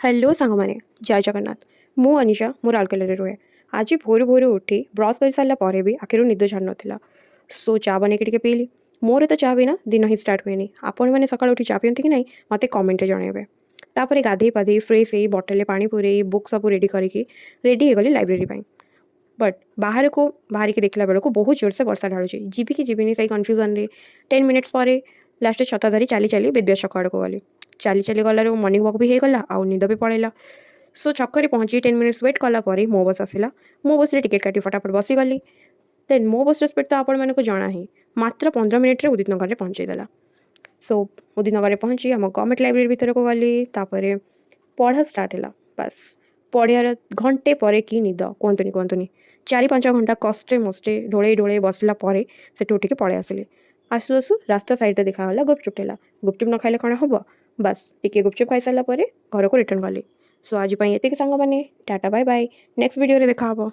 Hello ସାଙ୍ଗମାନେ, ଜୟ ଜଗନ୍ନାଥ। ମୁଁ ଅନିଶା, ମୁଁ ରାଉରକେଲାରେ ରୁହେ। ଆଜି ଭୋରୁ ଭୋରୁ ଉଠି ବ୍ରସ୍ କରିସାରିଲା ପରେ ବି ଆଖିରୁ ନିଦ ଛାଡ଼ୁନଥିଲା। ସୋ ଚା ବନେଇକି ଟିକେ ପିଇଲି। ମୋର ତ ଚା ବିନା ଦିନ ହିଁ ଷ୍ଟାର୍ଟ ହୁଏନି। ଆପଣମାନେ ସକାଳୁ ଉଠି ଚା ପିଅନ୍ତି କି ନାହିଁ ମୋତେ କମେଣ୍ଟରେ ଜଣାଇବେ। ତାପରେ ଗାଧେଇ ପାଧେଇ ଫ୍ରେଶ୍ ହେଇ ବଟଲରେ ପାଣି ପୁରେଇ ବୁକ୍ ସବୁ ରେଡ଼ି କରିକି ରେଡ଼ି ହେଇଗଲି ଲାଇବ୍ରେରୀ ପାଇଁ। ବଟ୍ ବାହାରକୁ ବାହାରିକି ଦେଖିଲା ବେଳକୁ ବହୁତ ଜୋରସେ ବର୍ଷା ଢାଳୁଛି। ଯିବି କି ଯିବିନି ସେଇ କନଫ୍ୟୁଜନରେ 10 ମିନିଟ୍ ପରେ ଲାଷ୍ଟରେ ଛତା ଧରି ଚାଲି ଚାଲି ବିଦ୍ୟା ଛକ ଆଡ଼କୁ ଗଲି। ଚାଲି ଚାଲି ଗଲାରୁ ମର୍ଣ୍ଣିଂ ୱାକ୍ ବି ହେଇଗଲା ଆଉ ନିଦ ବି ପଳେଇଲା। ସୋ ଛକରେ ପହଞ୍ଚି 10 ମିନିଟ୍ସ ୱେଟ୍ କଲା ପରେ ମୋ ବସ୍ ଆସିଲା। ମୋ ବସ୍‌ରେ ଟିକେଟ୍ କାଟି ଫଟାଫଟ ବସିଗଲି। ଦେନ୍ ମୋ ବସ୍‌ର ସ୍ପିଡ୍ ତ ଆପଣମାନଙ୍କୁ ଜଣା ହିଁ। ମାତ୍ର 15 ମିନିଟ୍‌ରେ ଉଦିତ ନଗରରେ ପହଞ୍ଚେଇଦେଲା। ସୋ ଉଦିତ ନଗରରେ ପହଞ୍ଚି ଆମ ଗଭର୍ଣ୍ଣମେଣ୍ଟ ଲାଇବ୍ରେରୀ ଭିତରକୁ ଗଲି। ତାପରେ ପଢ଼ା ଷ୍ଟାର୍ଟ ହେଲା। ବାସ୍ ପଢ଼ିବାର ଘଣ୍ଟେ ପରେ କି ନିଦ କୁହନ୍ତୁନି କୁହନ୍ତୁନି। 4-5 ଘଣ୍ଟା କଷ୍ଟେ ମଷ୍ଟେ ଢୋଳେଇ ଢୋଳେଇ ବସିଲା ପରେ ସେଠୁ ଉଠିକି ପଳେଇ ଆସିଲି। ଆସୁ ଆସୁ ରାସ୍ତା ସାଇଡ଼୍‌ରେ ଦେଖାଗଲା ଗୁପଚୁପ୍ ଠେଲା। ଗୁପଚୁପ୍ ନ ଖାଇଲେ କ'ଣ ହବ? ବାସ୍ ଟିକେ ଗୁପଚୁପ୍ ଖାଇସାରିଲା ପରେ ଘରକୁ ରିଟର୍ଣ୍ଣ କଲି। ସୋ ଆଜି ପାଇଁ ଏତିକି ସାଙ୍ଗମାନେ। Tata bye bye. ନେକ୍ସଟ ଭିଡ଼ିଓରେ ଦେଖା ହବ।